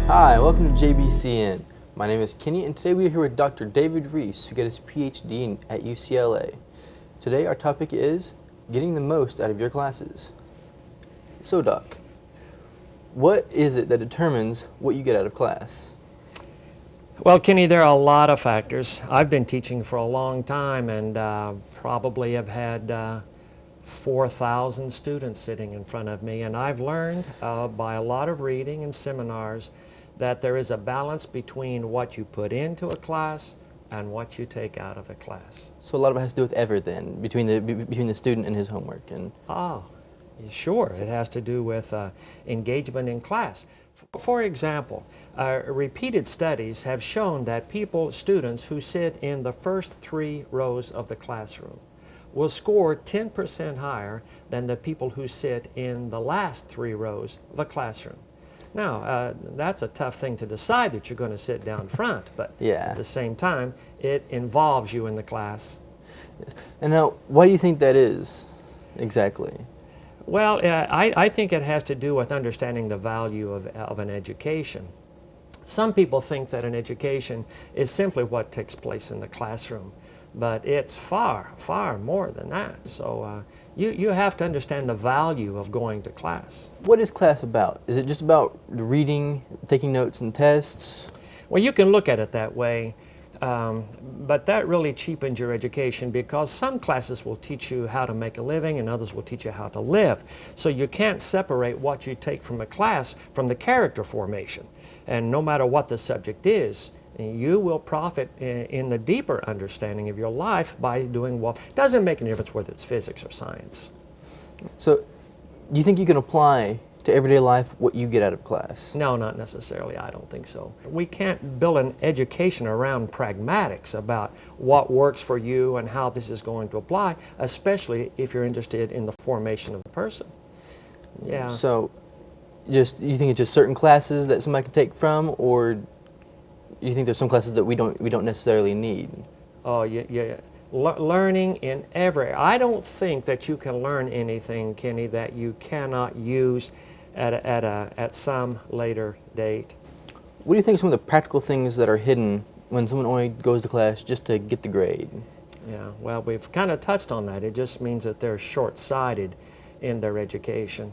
Hi, welcome to JBCN. My name is Kenny, and today we are here with Dr. David Reese, who got his PhD at UCLA. Today our topic is getting the most out of your classes. So Doc, what is it that determines what you get out of class? Well, Kenny, there are a lot of factors. I've been teaching for a long time and probably have had 4,000 students sitting in front of me, and I've learned by a lot of reading and seminars that there is a balance between what you put into a class and what you take out of a class. So a lot of it has to do with effort then, between the student and his homework. Sure, it has to do with engagement in class. For example, repeated studies have shown that students who sit in the first 3 rows of the classroom will score 10% higher than the people who sit in the last 3 rows of a classroom. Now, that's a tough thing to decide that you're going to sit down front, but Yeah. at the same time, it involves you in the class. And now, why do you think that is, exactly? Well, I think it has to do with understanding the value of an education. Some people think that an education is simply what takes place in the classroom, but it's far, far more than that. So you have to understand the value of going to class. What is class about? Is it just about reading, taking notes and tests? Well, you can look at it that way. But that really cheapens your education because some classes will teach you how to make a living and others will teach you how to live. So you can't separate what you take from a class from the character formation. And no matter what the subject is, you will profit in the deeper understanding of your life by doing well. It doesn't make any difference whether it's physics or science. So, do you think you can apply to everyday life what you get out of class? No, not necessarily. I don't think so. We can't build an education around pragmatics about what works for you and how this is going to apply, especially if you're interested in the formation of the person. Yeah. So, you think it's just certain classes that somebody can take from, or you think there's some classes that we don't necessarily need? Oh, yeah. Learning in every. I don't think that you can learn anything, Kenny, that you cannot use at some later date. What do you think are some of the practical things that are hidden when someone only goes to class just to get the grade? Yeah, well, we've kind of touched on that. It just means that they're short-sighted in their education.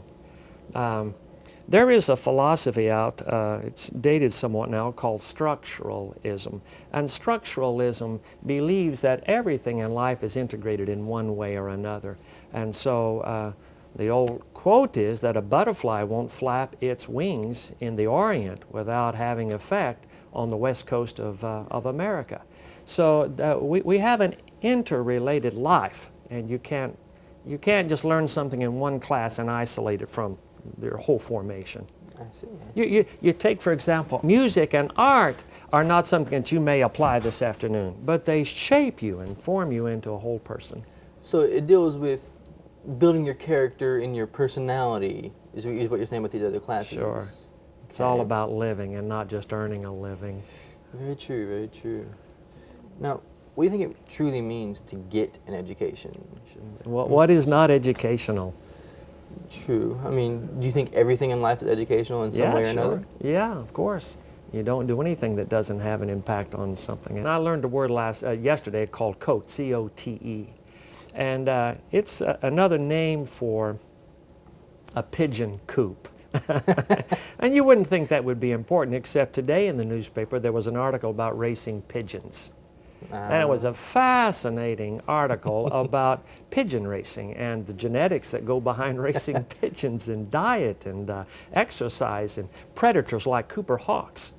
There is a philosophy out, it's dated somewhat now, called structuralism. And structuralism believes that everything in life is integrated in one way or another. And so the old quote is that a butterfly won't flap its wings in the Orient without having effect on the west coast of America. So we have an interrelated life, and you can't just learn something in one class and isolate it from their whole formation. I see. You take, for example, music and art are not something that you may apply this afternoon, but they shape you and form you into a whole person. So it deals with building your character and your personality, is what you're saying with these other classes? Sure. Okay. It's all about living and not just earning a living. Very true, very true. Now, what do you think it truly means to get an education? What is not educational? True. I mean, do you think everything in life is educational in some way or another? Yeah, of course. You don't do anything that doesn't have an impact on something. And I learned a word yesterday called COTE, C-O-T-E. And it's another name for a pigeon coop. And you wouldn't think that would be important, except today in the newspaper there was an article about racing pigeons. And it was a fascinating article about pigeon racing and the genetics that go behind racing pigeons and diet and exercise and predators like Cooper hawks.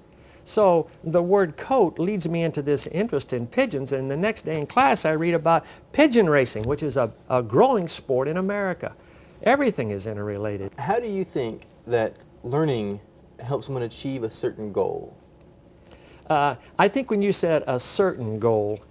So the word cote leads me into this interest in pigeons, and the next day in class I read about pigeon racing, which is a growing sport in America. Everything is interrelated. How do you think that learning helps someone achieve a certain goal? I think when you set a certain goal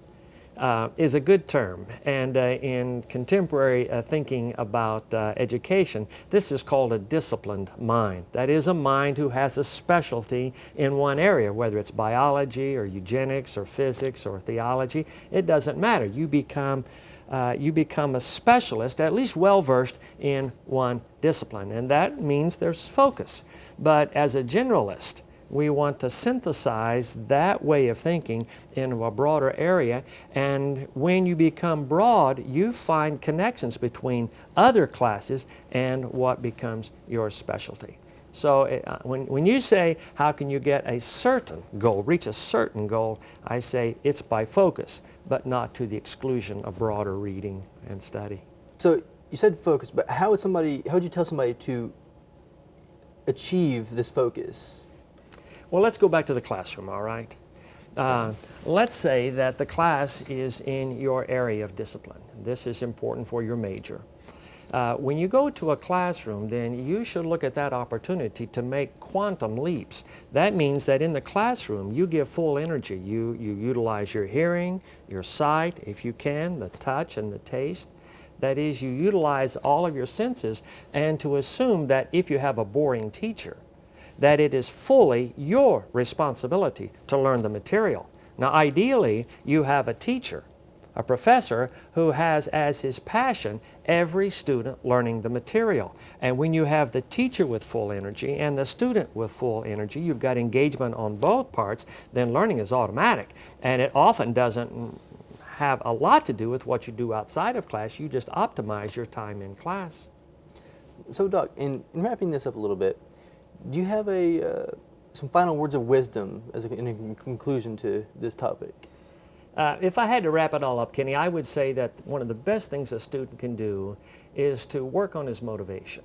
is a good term, and in contemporary thinking about education, this is called a disciplined mind. That is a mind who has a specialty in one area, whether it's biology or eugenics or physics or theology. It doesn't matter. You become a specialist, at least well-versed in one discipline, and that means there's focus. But as a generalist, We want to synthesize that way of thinking into a broader area, and when you become broad, you find connections between other classes and what becomes your specialty. So when you say, how can you get a certain goal, reach a certain goal, I say it's by focus, but not to the exclusion of broader reading and study. So you said focus, but how would you tell somebody to achieve this focus? Well, let's go back to the classroom, all right? Let's say that the class is in your area of discipline. This is important for your major. When you go to a classroom, then you should look at that opportunity to make quantum leaps. That means that in the classroom, you give full energy. You utilize your hearing, your sight, if you can, the touch and the taste. That is, you utilize all of your senses, and to assume that if you have a boring teacher, that it is fully your responsibility to learn the material. Now, ideally, you have a teacher, a professor, who has as his passion every student learning the material. And when you have the teacher with full energy and the student with full energy, you've got engagement on both parts, then learning is automatic. And it often doesn't have a lot to do with what you do outside of class. You just optimize your time in class. So, Doc, in wrapping this up a little bit, do you have some final words of wisdom in a conclusion to this topic? If I had to wrap it all up, Kenny, I would say that one of the best things a student can do is to work on his motivation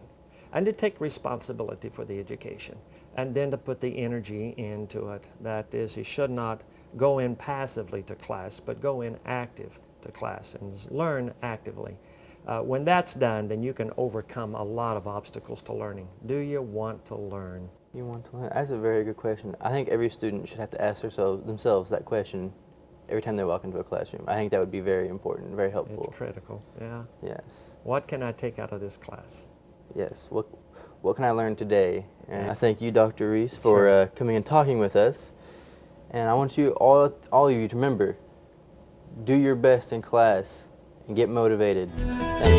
and to take responsibility for the education, and then to put the energy into it. That is, he should not go in passively to class, but go in active to class and learn actively. When that's done, then you can overcome a lot of obstacles to learning. Do you want to learn? You want to learn? That's a very good question. I think every student should have to ask themselves that question every time they walk into a classroom. I think that would be very important, very helpful. It's critical, yeah. Yes. What can I take out of this class? Yes. What can I learn today? And I thank you, Dr. Reese, for coming and talking with us. And I want you, all of you, to remember, do your best in class and get motivated. Thank you.